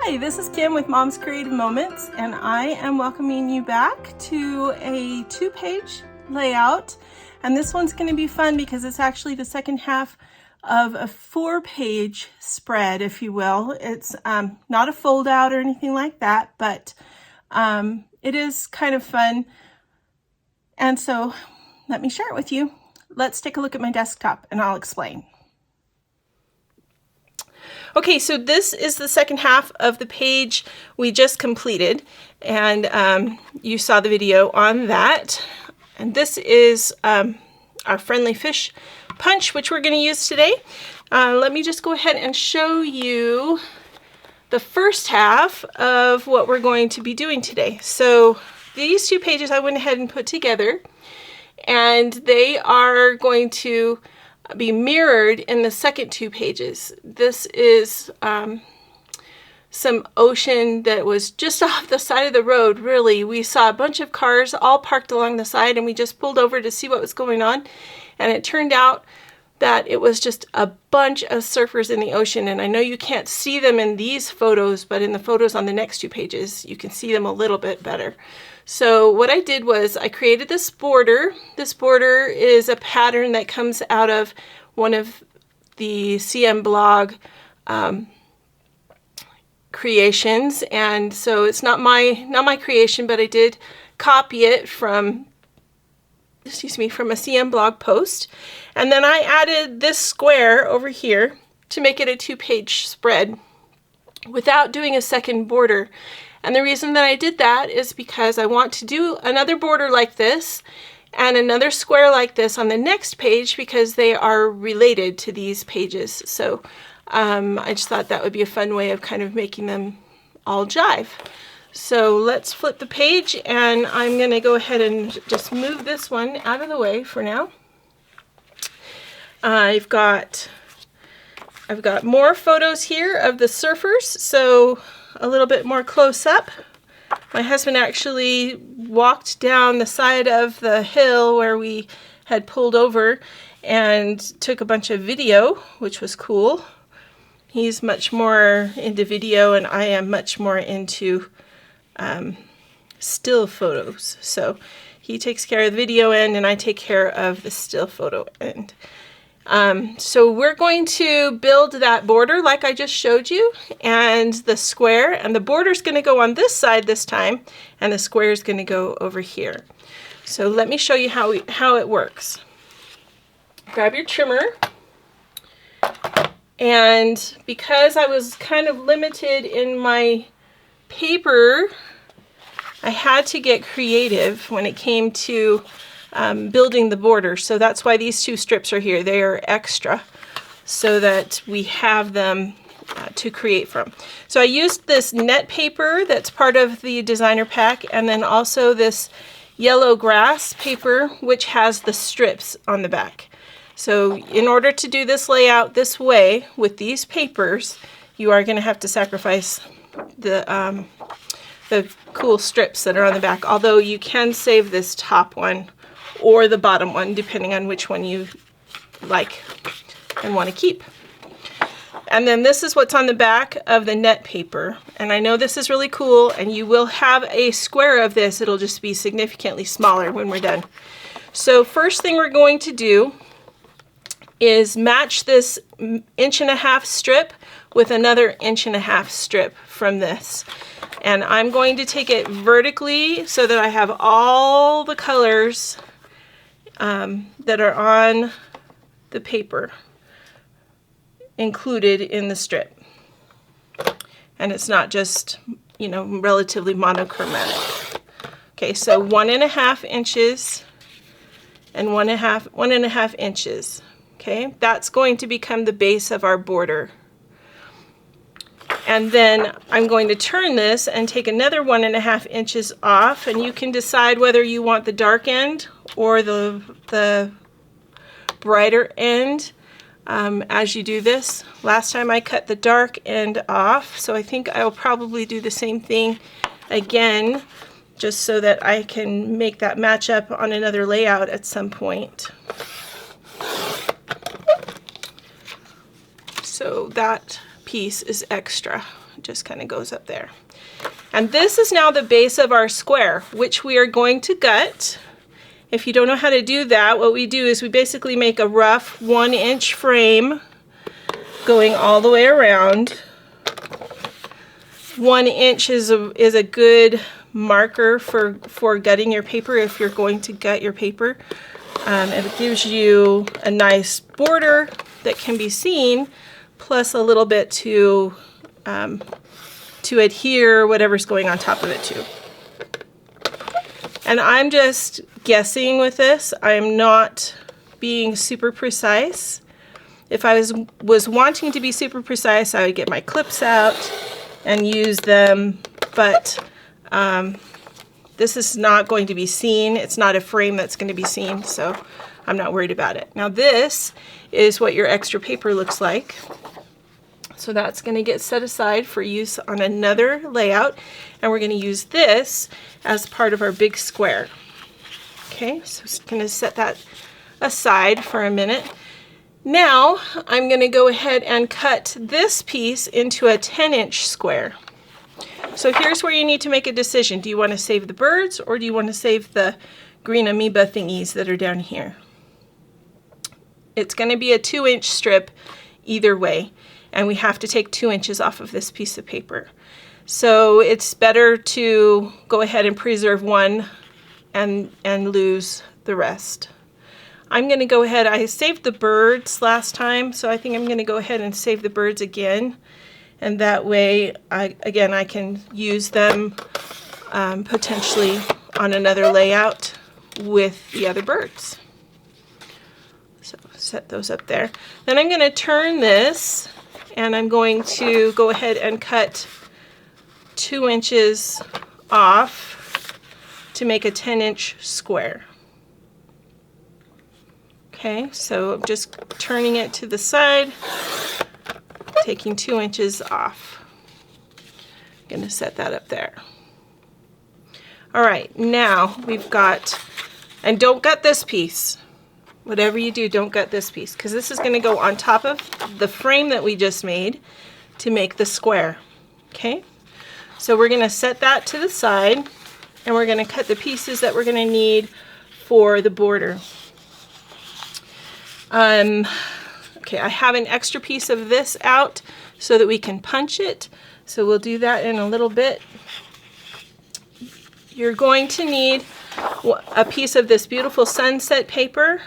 Hi, this is Kim with Mom's Creative Moments, and I am welcoming you back to a 2-page layout. And this one's going to be fun because it's actually the second half of a 4-page spread, if you will. It's not a fold out or anything like that, but it is kind of fun. And so let me share it with you. Let's take a look at my desktop and I'll explain. Okay, so this is the second half of the page we just completed, and you saw the video on that. And this is our friendly fish punch, which we're going to use today. Let me just go ahead and show you the first half of what we're going to be doing today. So these 2 pages I went ahead and put together, and they are going to be mirrored in the second 2 pages. This is some ocean that was just off the side of the road, really. We saw a bunch of cars all parked along the side, and we just pulled over to see what was going on. And it turned out that it was just a bunch of surfers in the ocean. And I know you can't see them in these photos, but in the photos on the next 2 pages, you can see them a little bit better. So what I did was I created this border. This border is a pattern that comes out of one of the CM blog creations, and so it's not my creation, but I did copy it from a CM blog post. And then I added this square over here to make it a 2-page spread without doing a second border. And the reason that I did that is because I want to do another border like this and another square like this on the next page, because they are related to these pages. So I just thought that would be a fun way of kind of making them all jive. So let's flip the page, and I'm going to go ahead and just move this one out of the way for now. I've got more photos here of the surfers, so a little bit more close up. My husband actually walked down the side of the hill where we had pulled over and took a bunch of video, which was cool. He's much more into video, and I am much more into still photos. So he takes care of the video end, and I take care of the still photo end. So we're going to build that border like I just showed you, and the square, and the border's going to go on this side this time, and the square is going to go over here. So let me show you how it works. Grab your trimmer, and because I was kind of limited in my paper, I had to get creative when it came to building the border. So that's why these 2 strips are here. They are extra so that we have them to create from. So I used this net paper that's part of the designer pack, and then also this yellow grass paper, which has the strips on the back. So in order to do this layout this way with these papers, you are going to have to sacrifice the cool strips that are on the back, although you can save this top one or the bottom one, depending on which one you like and want to keep. And then this is what's on the back of the net paper. And I know this is really cool, and you will have a square of this. It'll just be significantly smaller when we're done. So first thing we're going to do is match this 1.5 inch strip with another 1.5 inch strip from this. And I'm going to take it vertically so that I have all the colors that are on the paper included in the strip. And it's not just, relatively monochromatic. Okay, so 1.5 inches and 1.5 inches. Okay, that's going to become the base of our border. And then I'm going to turn this and take another 1.5 inches off, and you can decide whether you want the dark end or the brighter end as you do this. Last time I cut the dark end off, so I think I'll probably do the same thing again, just so that I can make that match up on another layout at some point. So that piece is extra. It just kind of goes up there. And this is now the base of our square, which we are going to gut. If you don't know how to do that, what we do is we basically make a rough 1-inch frame going all the way around. 1 inch is a good marker for gutting your paper if you're going to gut your paper. It gives you a nice border that can be seen, plus a little bit to adhere whatever's going on top of it too. And I'm just guessing with this. I'm not being super precise. If I was wanting to be super precise, I would get my clips out and use them, but this is not going to be seen. It's not a frame that's going to be seen, so I'm not worried about it. Now this is what your extra paper looks like. So that's going to get set aside for use on another layout, and we're going to use this as part of our big square. Okay, so I'm just going to set that aside for a minute. Now I'm going to go ahead and cut this piece into a 10-inch square. So here's where you need to make a decision. Do you want to save the birds, or do you want to save the green amoeba thingies that are down here? It's going to be a 2-inch strip either way, and we have to take 2 inches off of this piece of paper. So it's better to go ahead and preserve one and lose the rest. I'm going to go ahead, I saved the birds last time, so I think I'm going to go ahead and save the birds again. And that way, I can use them potentially on another layout with the other birds. So set those up there. Then I'm going to turn this, and I'm going to go ahead and cut 2 inches off to make a 10-inch square. Okay, so I'm just turning it to the side, taking 2 inches off. I'm going to set that up there. All right, now we've got, and don't gut this piece. Whatever you do, don't gut this piece, because this is going to go on top of the frame that we just made to make the square. Okay, so we're going to set that to the side, and we're going to cut the pieces that we're going to need for the border. Okay, I have an extra piece of this out so that we can punch it. So we'll do that in a little bit. You're going to need a piece of this beautiful sunset paper.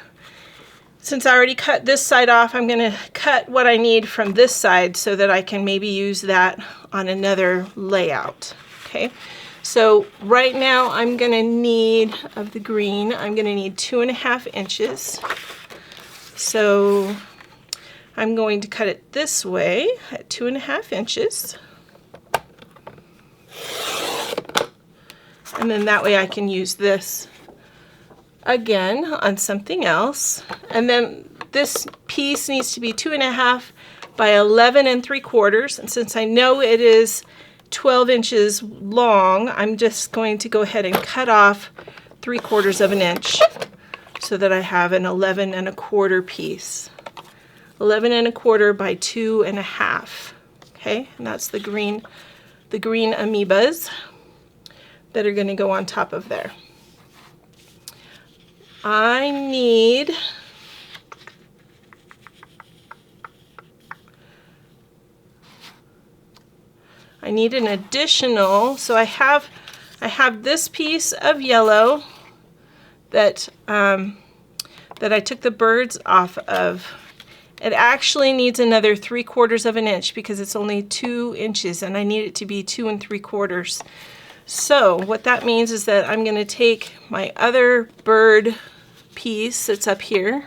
Since I already cut this side off, I'm going to cut what I need from this side so that I can maybe use that on another layout. Okay, so right now I'm going to need, of the green, I'm going to need 2.5 inches. So I'm going to cut it this way at 2.5 inches. And then that way I can use this again on something else. And then this piece needs to be 2.5 by 11 3/4. And since I know it is 12 inches long, I'm just going to go ahead and cut off 3/4 of an inch, so that I have an 11 1/4 piece. 11 1/4 by 2.5. Okay, and that's the green amoebas that are going to go on top of there. I need an additional, so I have this piece of yellow that I took the birds off of. It actually needs another 3/4 of an inch because it's only 2 inches, and I need it to be 2 3/4. So what that means is that I'm going to take my other bird piece that's up here,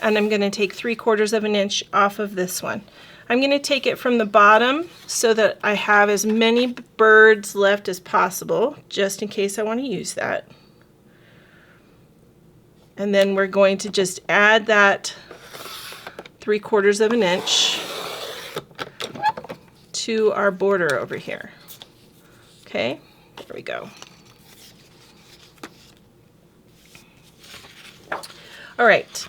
and I'm going to take 3/4 of an inch off of this one. I'm going to take it from the bottom so that I have as many birds left as possible, just in case I want to use that. And then we're going to just add that 3/4 of an inch to our border over here. Okay, there we go. All right,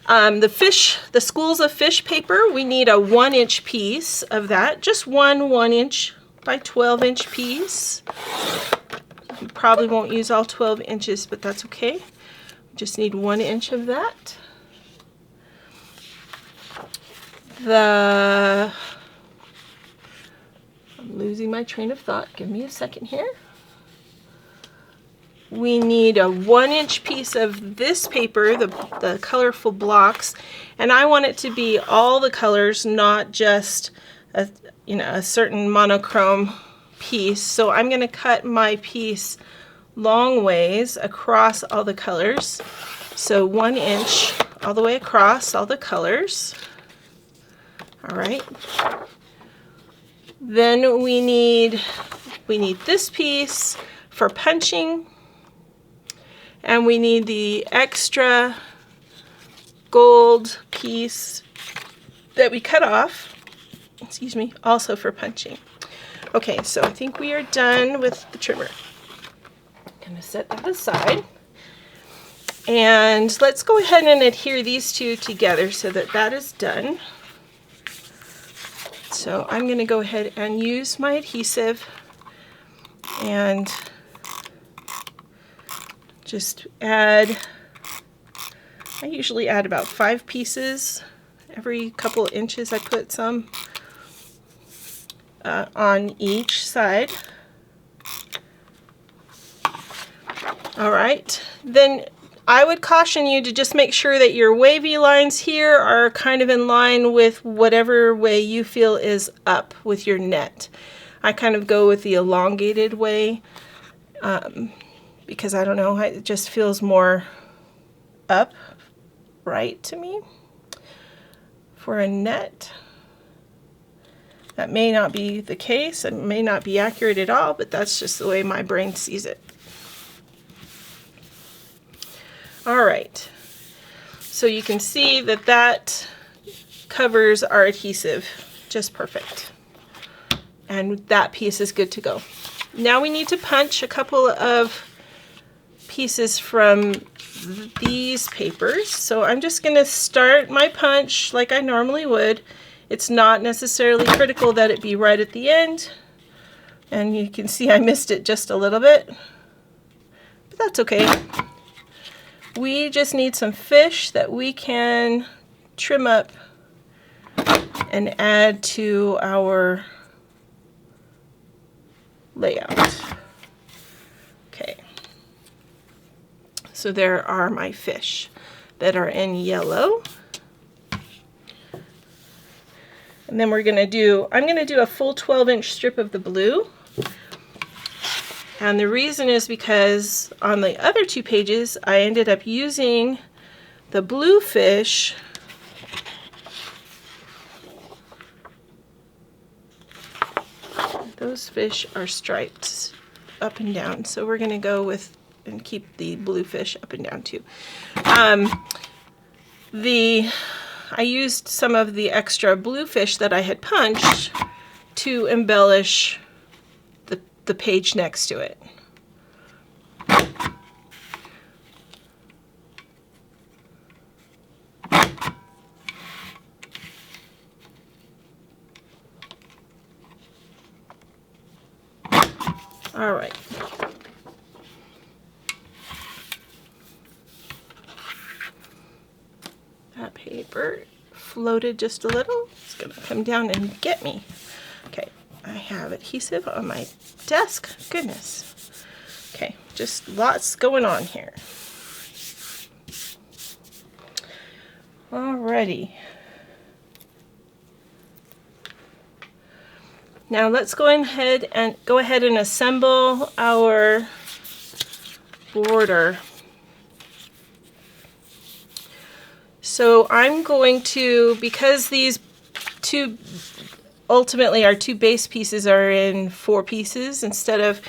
The schools of fish paper, we need a 1-inch piece of that. Just one 1-inch by 12-inch piece. You probably won't use all 12 inches, but that's okay. Just need 1 inch of that. I'm losing my train of thought. Give me a second here. We need a 1-inch piece of this paper, the colorful blocks, and I want it to be all the colors, not just a certain monochrome piece. So I'm going to cut my piece long ways across all the colors. So 1 inch all the way across all the colors. All right. Then we need this piece for punching. And we need the extra gold piece that we cut off, excuse me, also for punching. Okay, so I think we are done with the trimmer. I'm going to set that aside. And let's go ahead and adhere these two together so that that is done. So I'm going to go ahead and use my adhesive and just add, I usually add about 5 pieces. Every couple of inches I put some on each side. All right, then I would caution you to just make sure that your wavy lines here are kind of in line with whatever way you feel is up with your net. I kind of go with the elongated way. Because I don't know, it just feels more upright to me for a net. That may not be the case, it may not be accurate at all, but that's just the way my brain sees it. All right, so you can see that that covers our adhesive just perfect. And that piece is good to go. Now we need to punch a couple of pieces from these papers. So I'm just going to start my punch like I normally would. It's not necessarily critical that it be right at the end. And you can see I missed it just a little bit. But that's okay. We just need some fish that we can trim up and add to our layout. Okay. So there are my fish that are in yellow. And then I'm going to do a full 12-inch strip of the blue. And the reason is because on the other 2 pages, I ended up using the blue fish those fish are striped up and down. So we're going to go with and keep the blue fish up and down too. I used some of the extra blue fish that I had punched to embellish the page next to it. All right. That paper floated just a little. It's going to come down and get me. Okay, I have adhesive on my desk. Goodness. Okay, just lots going on here. Alrighty. Now let's go ahead and assemble our border. So I'm going to, because these two, ultimately our 2 base pieces are in 4 pieces instead of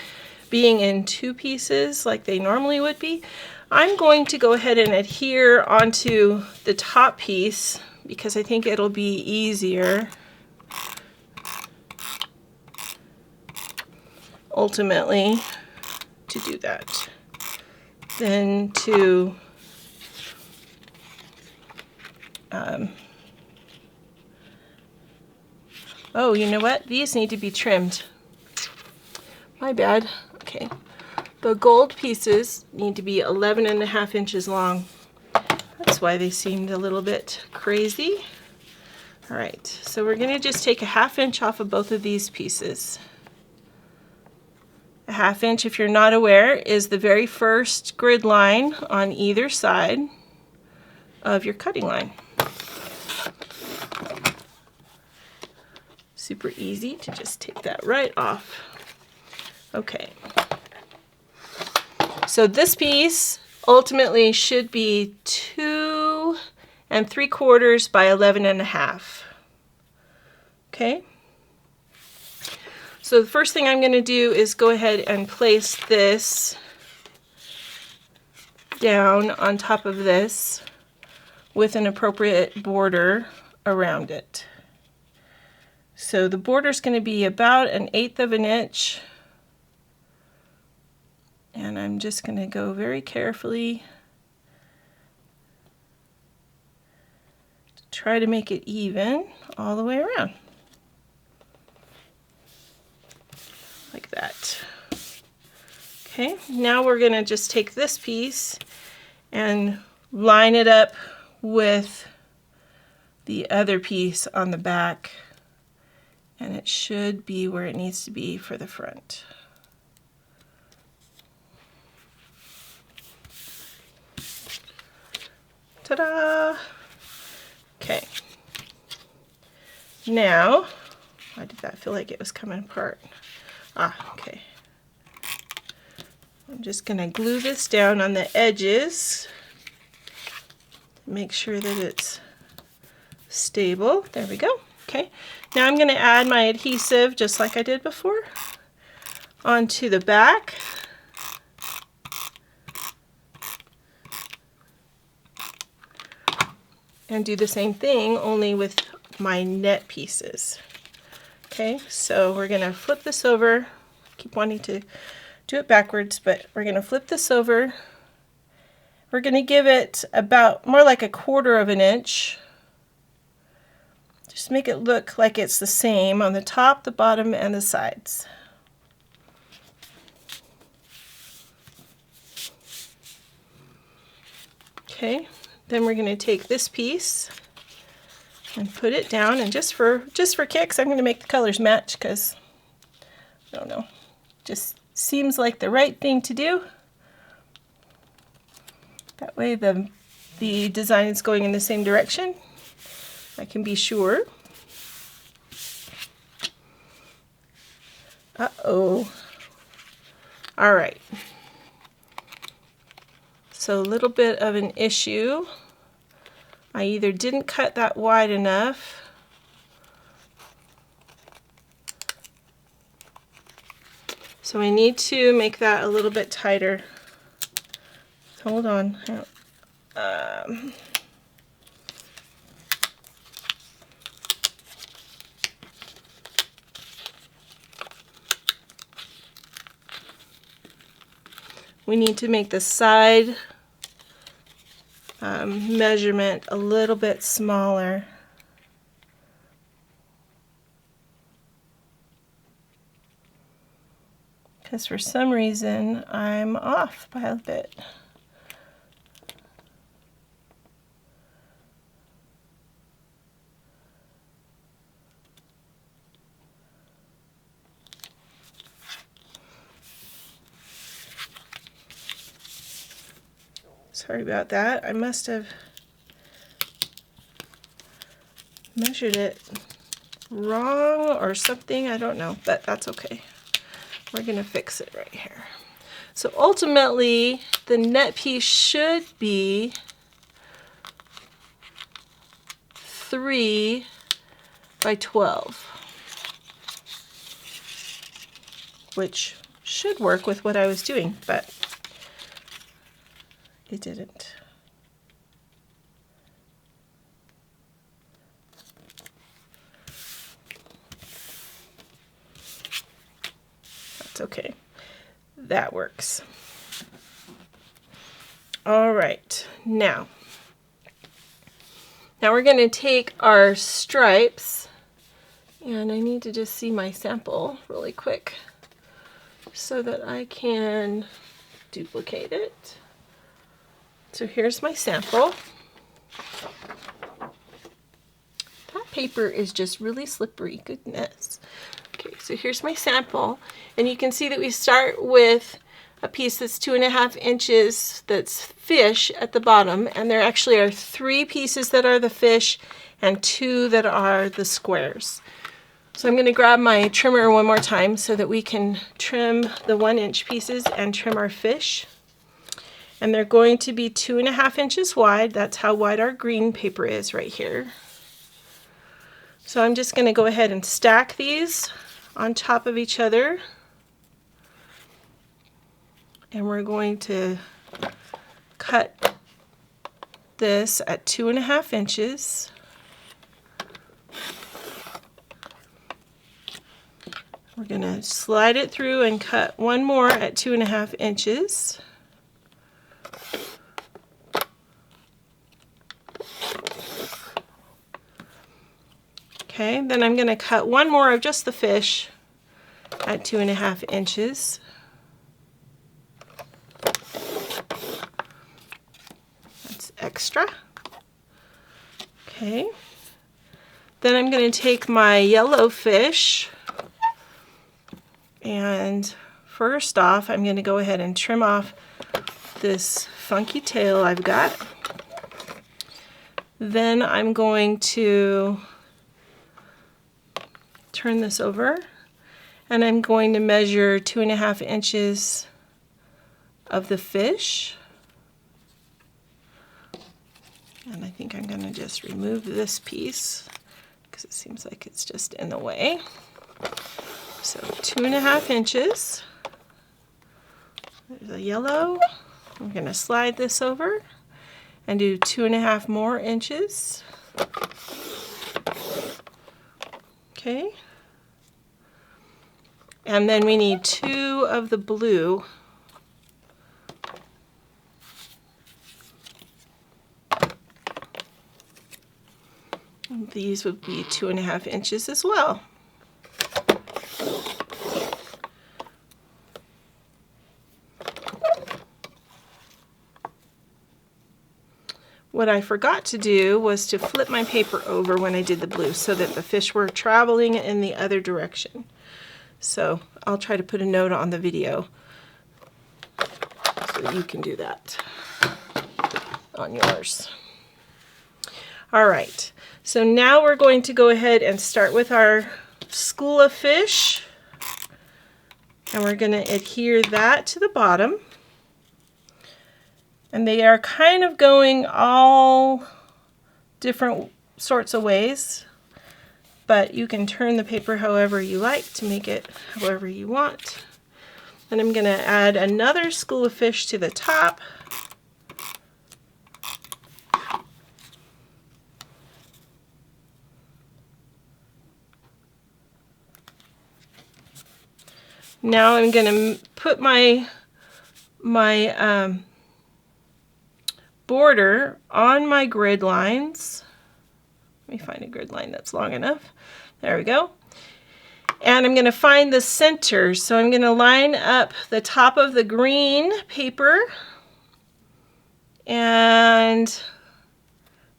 being in 2 pieces like they normally would be, I'm going to go ahead and adhere onto the top piece because I think it'll be easier ultimately to do that than to Oh, you know what? These need to be trimmed. My bad. Okay. The gold pieces need to be 11.5 inches long. That's why they seemed a little bit crazy. All right, so we're going to just take a 1/2 inch off of both of these pieces. A 1/2 inch, if you're not aware, is the very first grid line on either side of your cutting line. Super easy to just take that right off. Okay. So this piece ultimately should be 2 3/4 by 11.5. Okay. So the first thing I'm going to do is go ahead and place this down on top of this with an appropriate border around it. So the border is going to be about 1/8 of an inch. And I'm just going to go very carefully to try to make it even all the way around. Like that. Okay, now we're going to just take this piece and line it up with the other piece on the back, and it should be where it needs to be for the front. Ta-da! Okay. Now, why did that feel like it was coming apart? Ah, okay. I'm just going to glue this down on the edges. Make sure that it's stable. There we go. Okay. Now I'm going to add my adhesive, just like I did before, onto the back. And do the same thing, only with my net pieces. Okay, so we're going to flip this over. Keep wanting to do it backwards, but we're going to flip this over. We're going to give it about more like 1/4 of an inch. Just make it look like it's the same on the top, the bottom, and the sides. Okay, then we're going to take this piece and put it down, and just for kicks, I'm going to make the colors match because I don't know, just seems like the right thing to do. That way the design is going in the same direction. I can be sure. Uh-oh. All right. So a little bit of an issue. I either didn't cut that wide enough, so I need to make that a little bit tighter. Hold on. We need to make the side measurement a little bit smaller. Because for some reason I'm off by a bit. Sorry about that. I must have measured it wrong or something. I don't know, but that's okay. We're going to fix it right here. So ultimately, the net piece should be 3 by 12, which should work with what I was doing, but it didn't. That's okay. That works. All right. Now, Now we're going to take our stripes, and I need to just see my sample really quick so that I can duplicate it. So here's my sample. That paper is just really slippery, goodness. Okay, so here's my sample, and you can see that we start with a piece that's 2.5 inches that's fish at the bottom, and there actually are 3 pieces that are the fish and 2 that are the squares. So I'm going to grab my trimmer one more time so that we can trim the 1-inch pieces and trim our fish. And they're going to be 2.5 inches wide. That's how wide our green paper is right here. So I'm just going to go ahead and stack these on top of each other. And we're going to cut this at 2.5 inches. We're going to slide it through and cut one more at 2.5 inches. Okay, then I'm going to cut one more of just the fish at 2.5 inches. That's extra. Okay, then I'm going to take my yellow fish, and first off I'm going to go ahead and trim off this funky tail I've got. Then I'm going to turn this over, and I'm going to measure 2.5 inches of the fish. And I think I'm going to just remove this piece because it seems like it's just in the way. So 2.5 inches. There's a yellow. I'm going to slide this over and do 2.5 more inches. Okay. And then we need 2 of the blue. These would be 2.5 inches as well. What I forgot to do was to flip my paper over when I did the blue so that the fish were traveling in the other direction. So I'll try to put a note on the video so that you can do that on yours. All right, so now we're going to go ahead and start with our school of fish, and we're going to adhere that to the bottom. And they are kind of going all different sorts of ways, but you can turn the paper however you like to make it however you want. And I'm going to add another school of fish to the top. Now I'm going to put my border on my grid lines. Let me find a grid line that's long enough. There we go. And I'm going to find the center. So I'm going to line up the top of the green paper and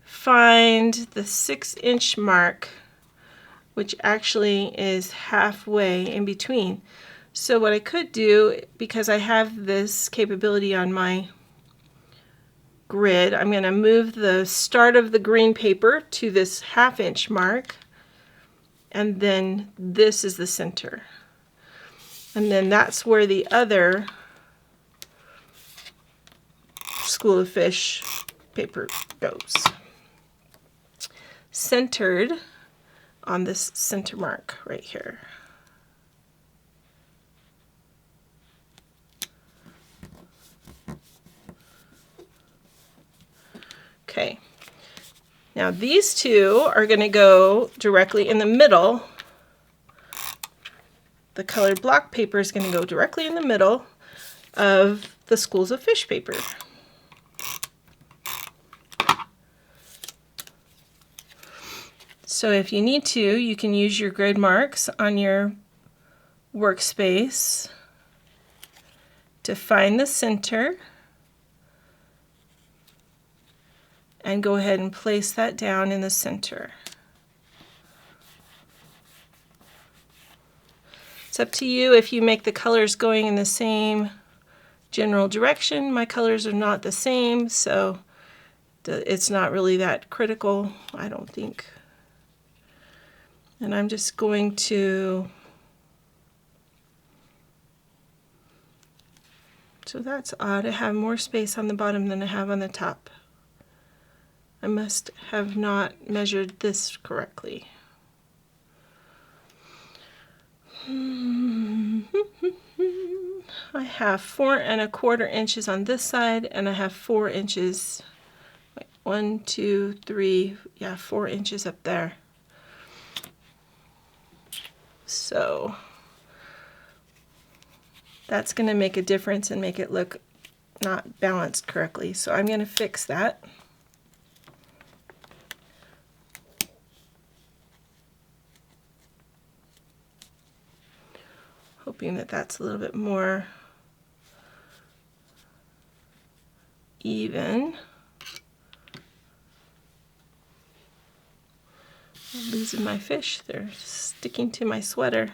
find the 6-inch mark, which actually is halfway in between. So what I could do, because I have this capability on my grid, I'm going to move the start of the green paper to this 1/2-inch mark, and then this is the center. And then that's where the other school of fish paper goes. Centered on this center mark right here. Okay, now these two are going to go directly in the middle. The colored block paper is going to go directly in the middle of the schools of fish paper. So if you need to, you can use your grid marks on your workspace to find the center and go ahead and place that down in the center. It's up to you if you make the colors going in the same general direction. My colors are not the same, so it's not really that critical, I don't think. And I'm just going to, so that's odd. I have more space on the bottom than I have on the top. I must have not measured this correctly. I have 4 1/4 inches on this side, and I have 4 inches. Wait, 1, 2, 3, yeah, 4 inches up there. So that's going to make a difference and make it look not balanced correctly. So I'm going to fix that. Hoping that that's a little bit more even. I'm losing my fish. They're sticking to my sweater.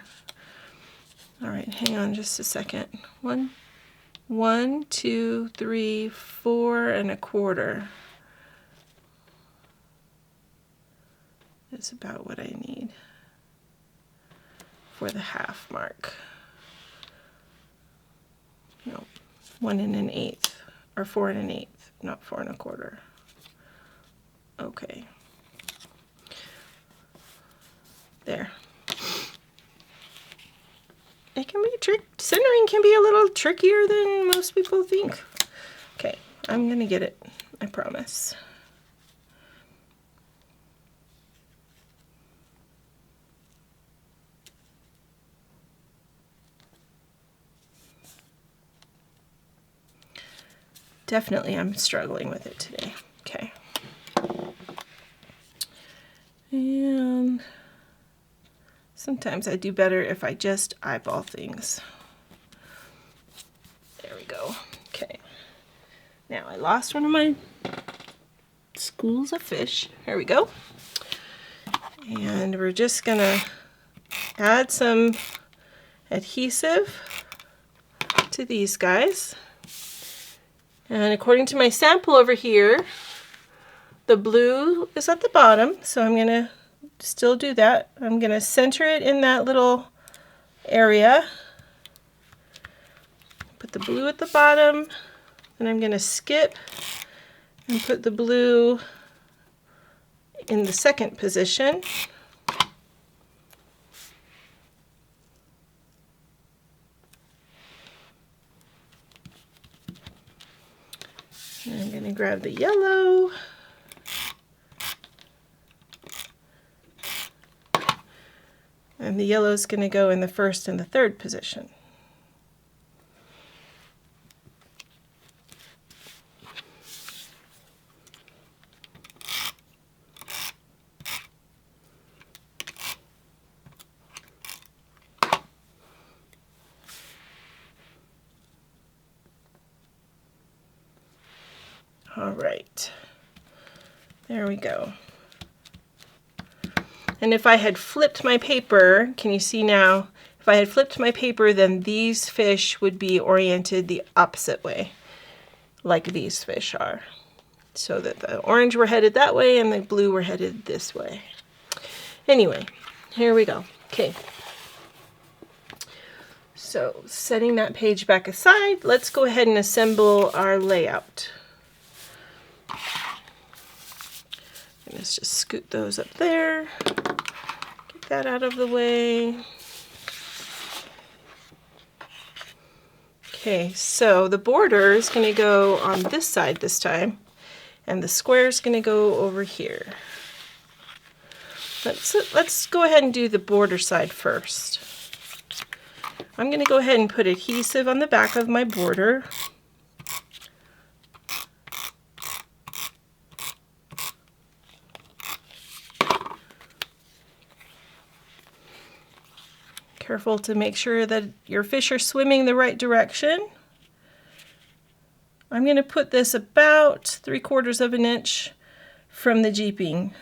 All right, hang on just a second. 1, 2, 3, 4 1/4. That's about what I need for the half mark. No, 1 1/8, or 4 1/8, not 4 1/4. Okay. There. It can be centering can be a little trickier than most people think. Okay, I'm gonna get it, I promise. Definitely I'm struggling with it today. Okay. And sometimes I do better if I just eyeball things. There we go. Okay. Now I lost one of my schools of fish. Here we go. And we're just gonna add some adhesive to these guys. And according to my sample over here, the blue is at the bottom, so I'm going to still do that. I'm going to center it in that little area. Put the blue at the bottom, and I'm going to skip and put the blue in the second position. And I'm going to grab the yellow. And the yellow is going to go in the first and the third position. All right, there we go. And if I had flipped my paper, can you see now? If I had flipped my paper, then these fish would be oriented the opposite way, like these fish are. So that the orange were headed that way and the blue were headed this way. Anyway, here we go. Okay. So setting that page back aside, let's go ahead and assemble our layout. And let's just scoot those up there. Get that out of the way. Okay, so the border is going to go on this side this time, and the square is going to go over here. Let's go ahead and do the border side first. I'm going to go ahead and put adhesive on the back of my border. Careful to make sure that your fish are swimming the right direction. I'm going to put this about 3/4 of an inch from the jeeping.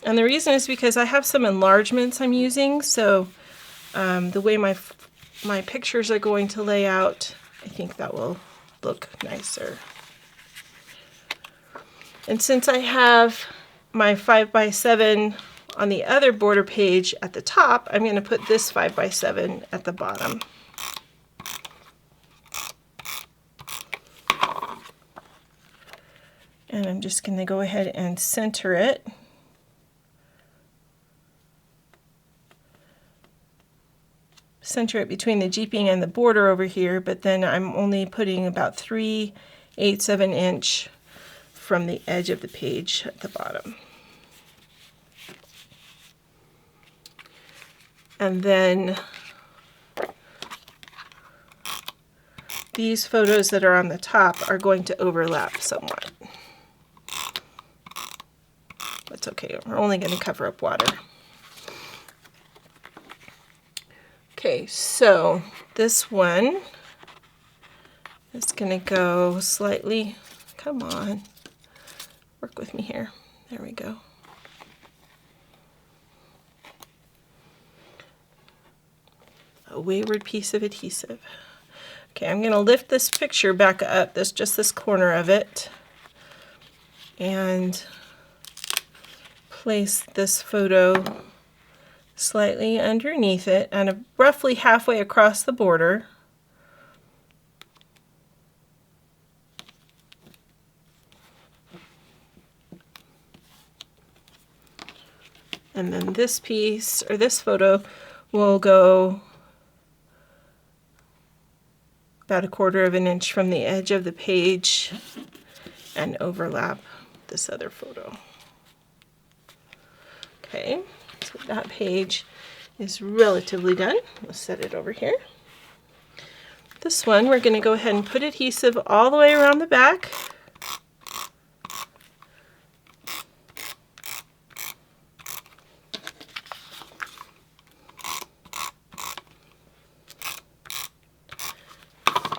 And the reason is because I have some enlargements I'm using, so the way my pictures are going to lay out, I think that will look nicer. And since I have my 5x7 on the other border page at the top, I'm going to put this 5x7 at the bottom. And I'm just going to go ahead and center it. Center it between the jeeping and the border over here, but then I'm only putting about 3/8 of an inch from the edge of the page at the bottom. And then these photos that are on the top are going to overlap somewhat. That's okay, we're only going to cover up water. Okay, so this one is going to go slightly, come on, work with me here. There we go. A wayward piece of adhesive. Okay, I'm going to lift this picture back up, just this corner of it, and place this photo slightly underneath it and roughly halfway across the border. And then this piece, or this photo, will go about 1/4 of an inch from the edge of the page and overlap this other photo. Okay, so that page is relatively done. We'll set it over here. This one, we're going to go ahead and put adhesive all the way around the back.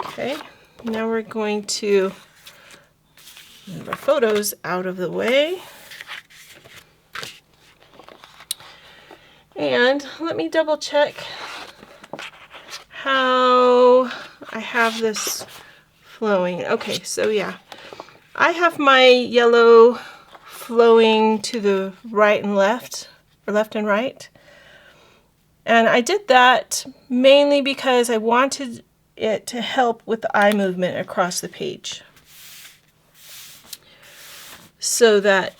Okay, now we're going to move our photos out of the way. And let me double check how I have this flowing. Okay, so yeah, I have my yellow flowing to the right and left, or left and right. And I did that mainly because I wanted it to help with the eye movement across the page. So that,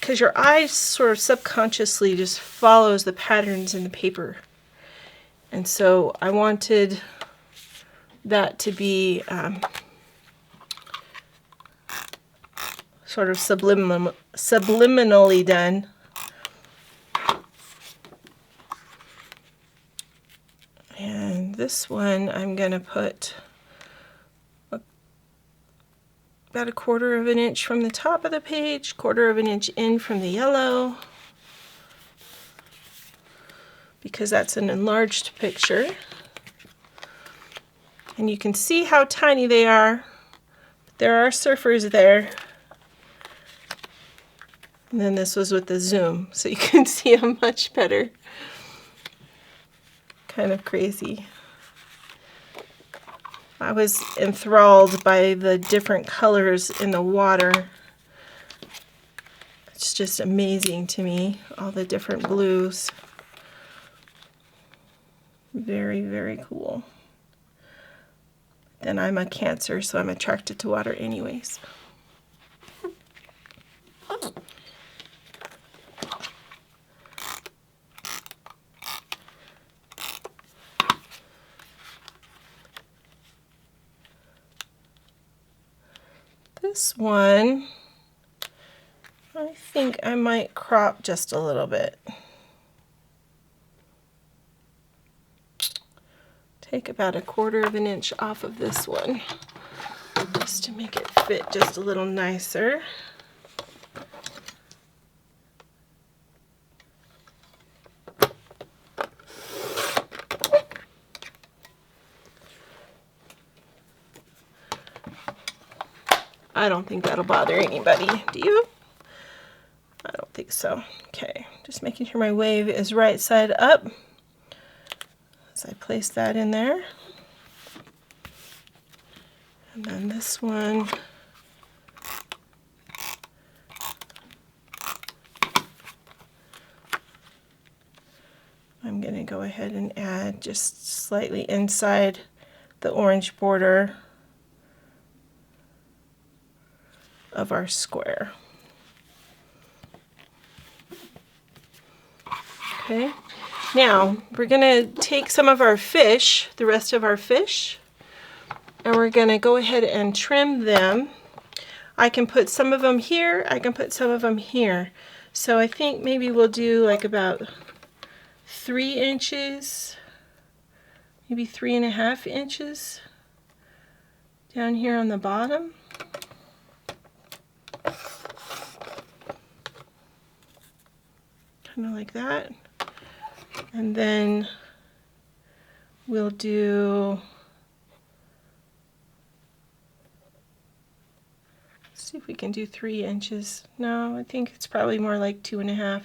because your eye sort of subconsciously just follows the patterns in the paper. And so I wanted that to be sort of subliminally done. And this one I'm going to put about 1/4 of an inch from the top of the page, 1/4 of an inch in from the yellow, because that's an enlarged picture. And you can see how tiny they are. There are surfers there. And then this was with the zoom, so you can see them much better. Kind of crazy. I was enthralled by the different colors in the water. It's just amazing to me, all the different blues. Very, very cool. Then I'm a Cancer, so I'm attracted to water anyways. This one, I think I might crop just a little bit. Take about 1/4 of an inch off of this one, just to make it fit just a little nicer. I don't think that'll bother anybody. Do you? I don't think so. Okay, just making sure my wave is right side up as I place that in there. And then this one, I'm going to go ahead and add just slightly inside the orange border of our square. Okay, now we're going to take some of our fish, the rest of our fish, and we're going to go ahead and trim them. I can put some of them here, I can put some of them here. So I think maybe we'll do like about 3 inches, maybe 3.5 inches down here on the bottom. Kind of like that. And then we'll do, let's see if we can do 3 inches. No, I think it's probably more like 2.5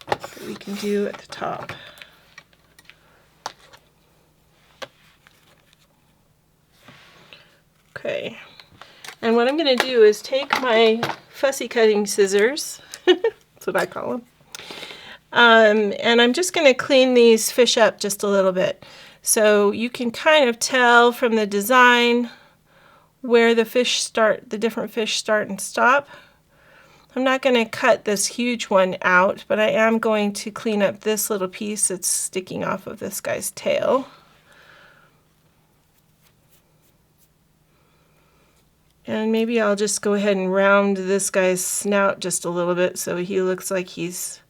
that we can do at the top. Okay, and what I'm going to do is take my fussy cutting scissors, that's what I call them, and I'm just going to clean these fish up just a little bit. So you can kind of tell from the design where the fish start, the different fish start and stop. I'm not going to cut this huge one out, but I am going to clean up this little piece that's sticking off of this guy's tail. And maybe I'll just go ahead and round this guy's snout just a little bit so he looks like he's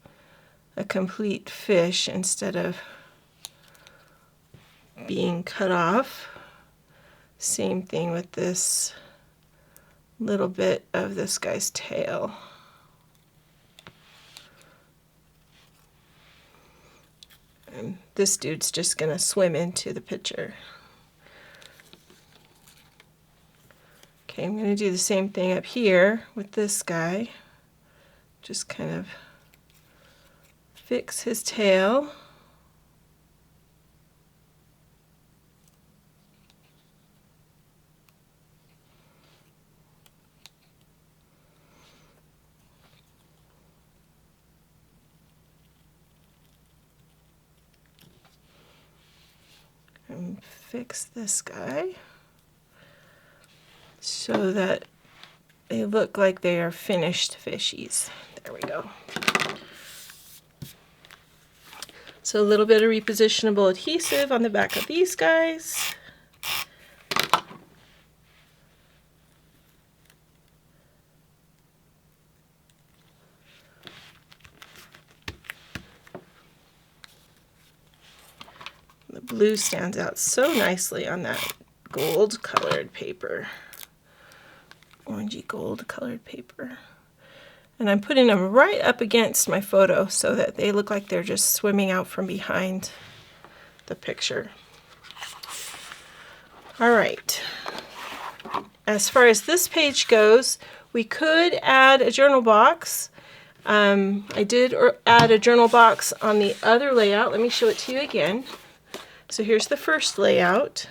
a complete fish instead of being cut off. Same thing with this little bit of this guy's tail. And this dude's just gonna swim into the picture. Okay, I'm gonna do the same thing up here with this guy. Just kind of fix his tail. And fix this guy so that they look like they are finished fishies. There we go. So a little bit of repositionable adhesive on the back of these guys. The blue stands out so nicely on that gold colored paper. Orangey gold colored paper. And I'm putting them right up against my photo so that they look like they're just swimming out from behind the picture. All right. As far as this page goes, we could add a journal box. I did add a journal box on the other layout. Let me show it to you again. So here's the first layout.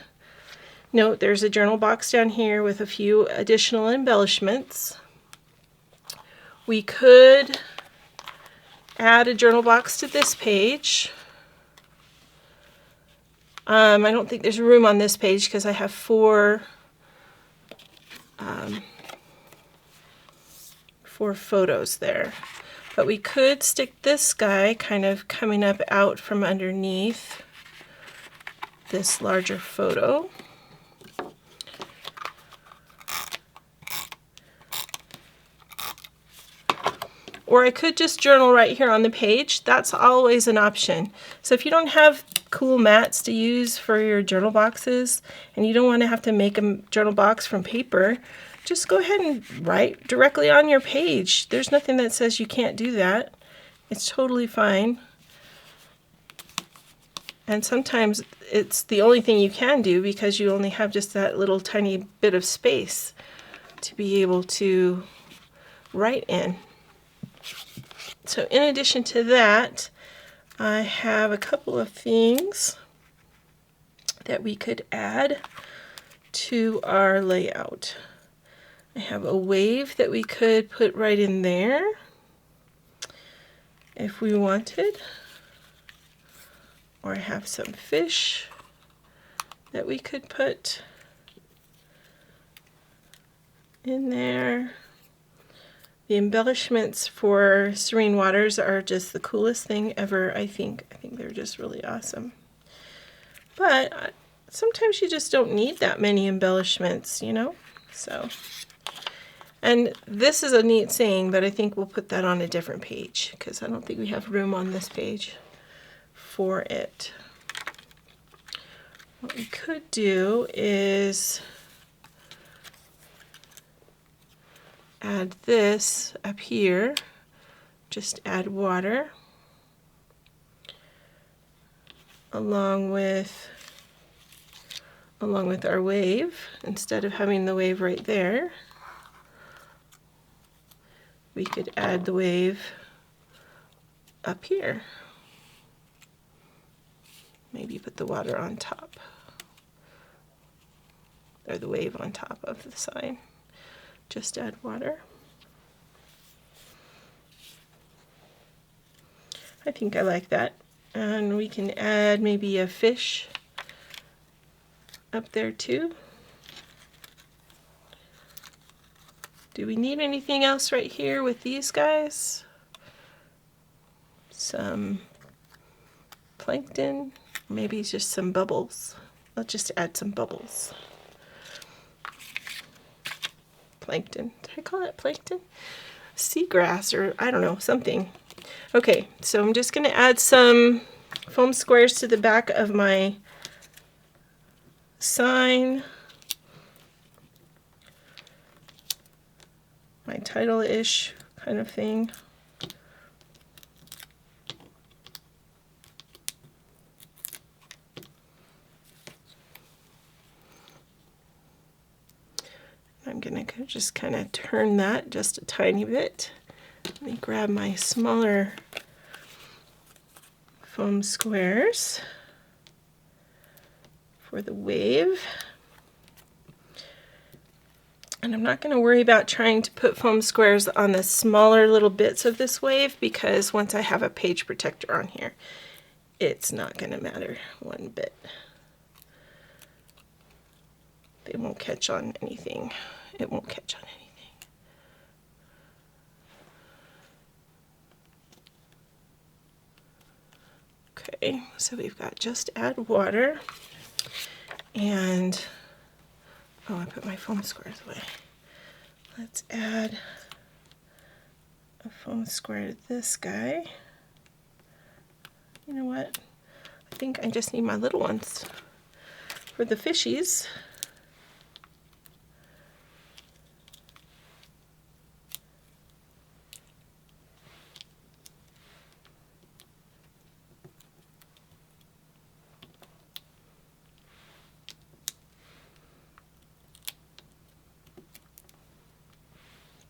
Note there's a journal box down here with a few additional embellishments. We could add a journal box to this page. I don't think there's room on this page because I have four photos there. But we could stick this guy kind of coming up out from underneath this larger photo. Or I could just journal right here on the page. That's always an option. So if you don't have cool mats to use for your journal boxes and you don't want to have to make a journal box from paper, just go ahead and write directly on your page. There's nothing that says you can't do that. It's totally fine. And sometimes it's the only thing you can do because you only have just that little tiny bit of space to be able to write in. So in addition to that, I have a couple of things that we could add to our layout. I have a wave that we could put right in there if we wanted. Or I have some fish that we could put in there. The embellishments for Serene Waters are just the coolest thing ever, I think. I think they're just really awesome. But sometimes you just don't need that many embellishments, you know? So, and this is a neat saying, but I think we'll put that on a different page because I don't think we have room on this page for it. What we could do is add this up here. Just add water along with our wave. Instead of having the wave right there, we could add the wave up here. Maybe put the water on top, or the wave on top of the sign. Just add water. I think I like that. And we can add maybe a fish up there too. Do we need anything else right here with these guys? Some plankton, maybe just some bubbles. Let's just add some bubbles. Plankton. Did I call it plankton? Seagrass, or I don't know, something. Okay, so I'm just going to add some foam squares to the back of my sign. My title-ish kind of thing. I'm going to just kind of turn that just a tiny bit. Let me grab my smaller foam squares for the wave. And I'm not going to worry about trying to put foam squares on the smaller little bits of this wave because once I have a page protector on here, it's not going to matter one bit. They won't catch on anything. It won't catch on anything. Okay, so we've got just add water, and oh, I put my foam squares away. Let's add a foam square to this guy. You know what? I think I just need my little ones for the fishies.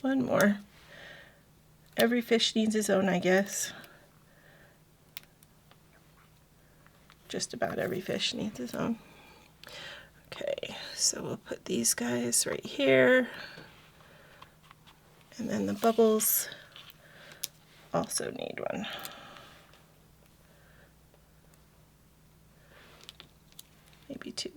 One more. Every fish needs his own, I guess. Just about every fish needs his own. Okay, so we'll put these guys right here. And then the bubbles also need one. Maybe two.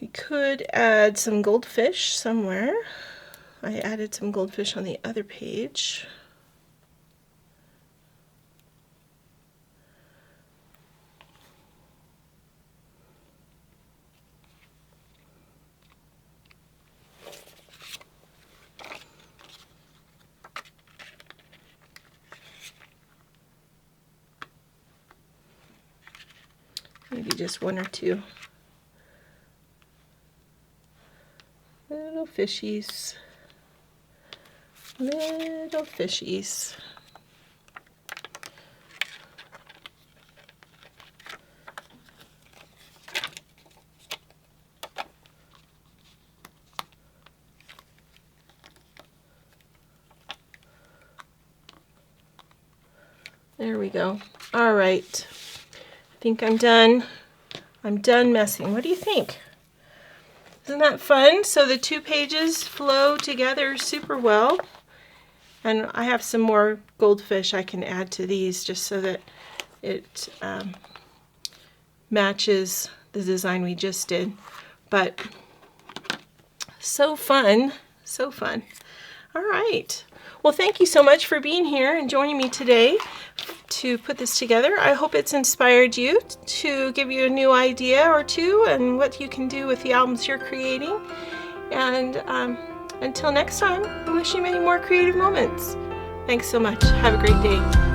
We could add some goldfish somewhere. I added some goldfish on the other page. Maybe just one or two little fishies. Little fishies. There we go. All right. I think I'm done. I'm done messing. What do you think? Isn't that fun? So the 2 pages flow together super well. And I have some more goldfish I can add to these just so that it matches the design we just did. But so fun, so fun. All right. Well, thank you so much for being here and joining me today to put this together. I hope it's inspired you to give you a new idea or two and what you can do with the albums you're creating. And until next time, I wish you many more creative moments. Thanks so much. Have a great day.